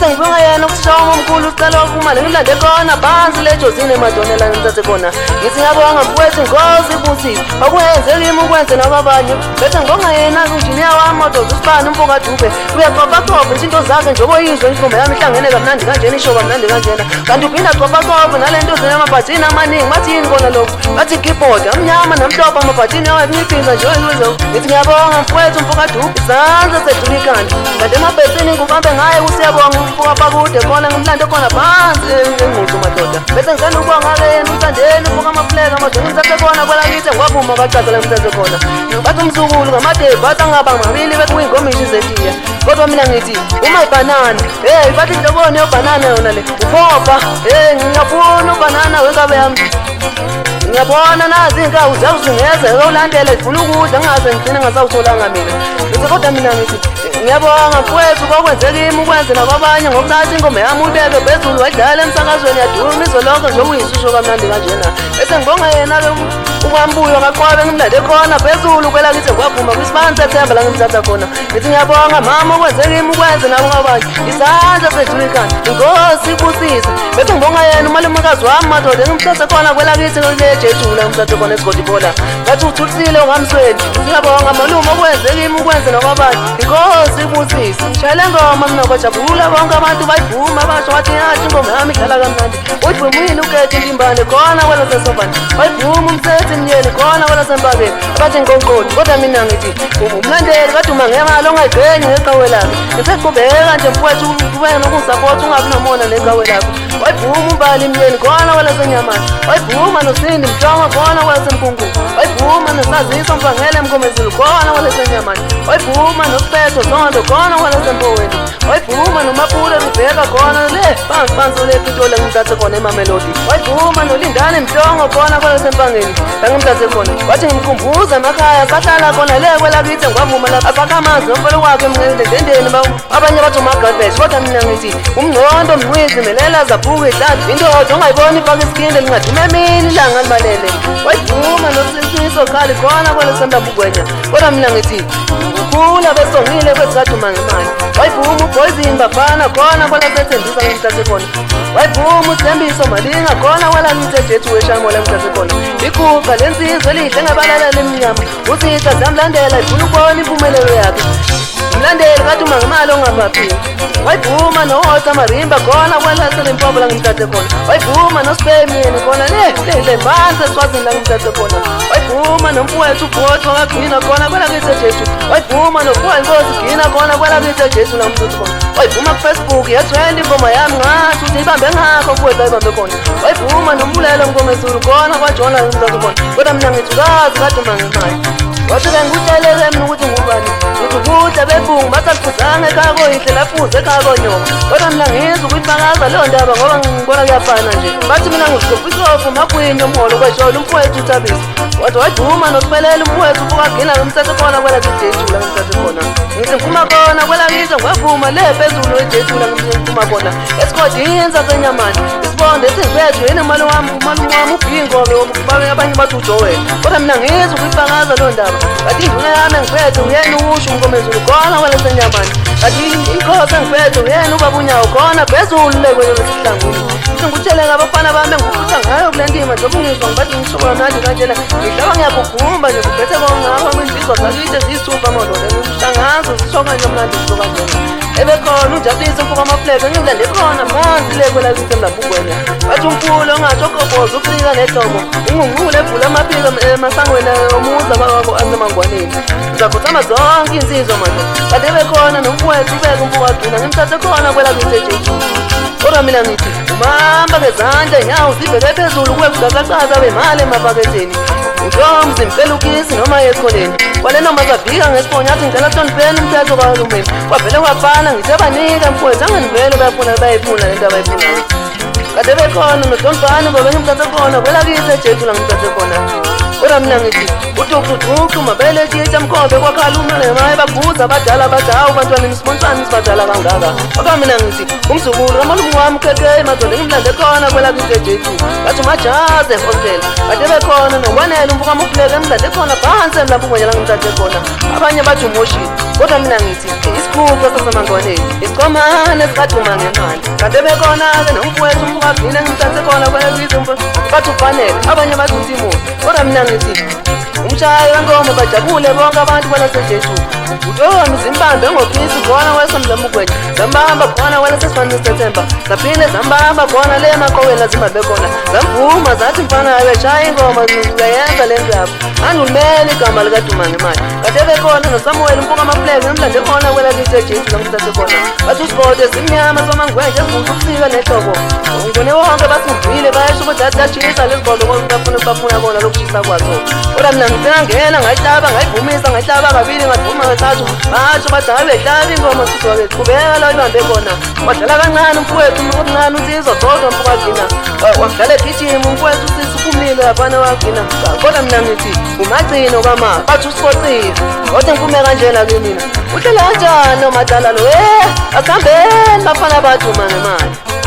Ngibonga yena ukushawa ngomkhulu ucela ukuma ngilande khona phansi lejozini emadonela ngimthathe khona ngithi ngiyabonga mfowethu inkosi ibusise akwenze kimi ukwenze nababanye bese ngibonga yena injiniya wami ododa usibani umfoka Dube uyaxoxa nje into zakhe njengoba yizwe inkomo yami ihlangene kamnandi kanjena isho kamnandi kanjena kanti uphinda xoxa nalento zenamabhathini amaningi bathi yini kona lokho bathi keyboard amnyama namhlophe amabhathini awayiphinda nje oyizo ngithi ngiyabonga mfowethu umfoka Dube izandla sedulikani kanti emabhesini ngubambe ngaye usiyabonga umfoka Pakude khona ngimlande khona phansi engquzu madoda bese ngicela ukubonga yena umthandeni umfoka amafleka amadoda ngimthathe khona kwelakithi ngwavuma bacacela ngimthathe khona bathi umzukulu ngamadeva bathi angaba mabili bekuyingomishi zetiya kodwa mina ngithi uma ibanana bathi ndobone yobanana yona le upopa ngiyafuna ubanana wengabe yami ngiyabona nazi inkawu zawuzungeze ulandela ifuna ukudla ngaze ngigcine ngasawutholanga mina ngithi kodwa mina ngithi ngiyabonga mfowethu kwakwenze kimi ukwenze nababanye ngokuthatha ingoma yami uyibeke phezulu wayidlala emsakazweni yaduma izolonke nje uyisisho kamnandi kanjena bese ngibonga yena-ke ukwambuyo ngaqwabe ngimlande khona phezulu kwelakithi ngwavuma kwisibani sethemba la ngimthatha khona ngithi ngiyabonga mama ukwenze kimi ukwenze nabo ngabanye isandla sedulikani inkosi ibusise bese ngibonga yena umalumekazi wami madoda engimthathe khona kwelakithi lejethula ngimthathe khona esigodibhola ngathi uthulisile ungamsweni ngiyabonga malume ukwenze kimi ukwenze nababanye inkosi ibusise ngishayele ngoma mina bajabula bonke abantu bayivuma basho bathi yathi ingoma yami idlala kamnandi uyivumile ukethe intimbane khona kwela sesofana bayivuma umsethi mnyeni khona kwela sempakeni abathi ngiqonqoni kodwa mina ngithi umlandeli kaduma ngemali ongayigqenyi ngeqhawe lakhe ngiseqhubeka nje mfowethu ubeke nokungisapotha ungabi nomona neqhawe lakho wayivuma umbali mnyeni khona kwela senyamani wayivuma nosindi mjongo khona kwela semkunguku wayivuma nosaziso mfangele mkomezulu khona kwela senyamani wayivuma nosiphetho zondo khona kwela sempoweni wayivuma nomapule ribheka khona le phansi lepitole ngimthathe khona emamelodi wayivuma nolindane mjongo khona kwela sempangeni la ngimthathe khona wathi ngimkhumbuza emakhaya sahlala khona le kwelakithi ngwavuma lapha afaka amanzi nomfelo wakhe emndendeni abanye bathi umagadbesh kodwa mina ngithi umngcondo mnqwizi melela zaphuka idlala indoda ongayiboni ifaka isikinde lingadume emini ilanga libalele wayivuma nosisiso khali khona kwela sempabugwenya kodwa mina ngithi ukhula besongile kwezikaduma ngemali wayivuma uboyzini bafana khona kwela sethembisa ngimthathe khona wayivuma uthembiso malinga khona kwela ngithejethu weshamola ngimthathe khona iguqa lensizwe elihle ngabalala lemnyama usitha zamlandela ifuna ukubona impumelelo yakhe mlandeli kaduma ngemali ongabaphili wayivuma nohotha marimba khona kwela selimpopo la ngimthathe khona wayivuma nosipemini khona le mbanze eswazini la ngimthathe khona wayivuma nomfowethu ubhothi wakagcina khona kwela kithejethu wayivuma nofuwa inkosi gcina khona kwela kithejethu la ngimthathe khona wayivuma kufacebook yathwenda ingoma yami ngathi uthi ibambe ngakho mfowethu ayibambe khona wayivuma nombulelo mkomezulu khona kwajona ngimthathe khona kodwa mina ngithi kazi kaduma ngemali wathi ngikutsheleke mina ukuthi ngubani ngithi ukudla bebungu basakuphuzanga ekhaya koyihle lafuze ekhaya konyoka kodwa mina ngizwa ukuyifakaza leyo ndaba ngoba ngibona kuyafana nje bathi mina ngizigobhisofu magwini omholo kwesholo umfowethu uthabisa wathi wayivuma nosiphelele umfowethu ukagcina ngimthathe khona kwela kijethula ngimthathe khona ngithi ngiphuma khona kwela kize ngwavuma le phezulu ejethula ngiphuma khona esigodini sasenyamani isibonde esingiphethu yini umalume wami ubhingo-ke babe abanye bathi ujowela kodwa mina ngizwa ukuyifakaza leyo ndaba kathi induna yami engiphethe uyena usho umkomezulu khona kwela senyamani kathi inkosi engiphethe uyena ubaba unyawo khona phezulu le kwelo lesihlanguli ngithi ngikutsheleke abafana bami engikufutha ngayo kule ndima njengoba ngizwa ngibathi ngishoba mnandi kanjena ngihlaba ngiyakugumba nje kuphethe kongakho insizwa zakithi ziyisithupha madoda ngihlangazo zishoka nje mnandi zisoka njena ebekhona ujabulise umfuka amafleka ngimlande khona phansi le kwelakithi emlabhugwenya bathi umfulo ongatsho okobhoza ukunika nehlobo ungungule evula amaphiko emasangweni omuza bababo asemangwaneni ngizakhuthama zonke insizwa manje kanti ebekhona nomfowethu ubeke umfuka agcina ngimthathe khona kwelakithi ejeju kodwa mina ngithi umamba ngezandla inyawo zibheke phezulu kwekudakaqaza bemali emapaketheni uhlomzi mpelukisi noma yekhoneni kwale noma zavika ngesifonyo athi ngicela hlonipheni umthetho kahulumeni kwavele kwafana ngisebanika mfowethu angenivele bayifuna lento abayifunayo kade bekhona noDonfani ngoba ngimthathe khona kwelakithi ejeju la ngimthathe khona kodwa mina ngithi udukuduku mabelethitha mkhombe kwakhaluma nemaye baguza abadala bathi hawu bantwana nisibonsani sibadala kangaka. Kodwa mina ngithi umzukulu kamalungu wami ukhekhe madonda ngimlande khona kwelakisejethu bathi umajaze hotel kade bekhona nokwanele umbuka mufuleke emlande khona phansi lapho ungonyela ngimthathe khona abanye bathi umoshile. Kodwa mina ngithi isikhutho sasemangwaneni isicomane sikaduma ngemali kade bekhona-ke nomfowethu umfukavile ngimthathe khona kwelakizimbo bathi ufanele abanye bathi uTimothy. Kodwa mina ngithi umshayi wenkomo bajabule bonke abantu kwelasejethu uTomi zimbambe ngofisi khona wesamzambugwethu zambamba khona kwelesesifani September zaphinde zambamba khona le emaqoweni lazimbabe khona zamvuma zathi mfana-ke shaya ingoma uyayenza le nto yakho andulumele igama likaduma ngemali kade bekhona noSamuel umfuka amafuleke ngimlande khona kwelakisejethu langithathe khona bathi usibote zimnyama somangwenje ezivuza ukufika nehlobo ngone wonke basivile bayesho ukuthi athi yashisa lezigqondo ngoba bafuna bona lokushisa kwazo. Kodwa mina ngitsengangena ngayihlaba ngayivumisa ngayihlaba kabili ngaduma kathathu basho bathi hayi behlaba ingoma siswakethu qhubeka la ibambe khona wadlala kancane umfowethu umncane uSizwe Dodwa umfukavina wadlala egijima umfowethu uSisiphumile laphana wagcina. Kodwa mina ngithi umagcino kwama bathi uSifotsiwe kodwa ngiphume kanjena kimi mina uhlela kanjani nomadala lo asihambeni bafana baduma ngemali.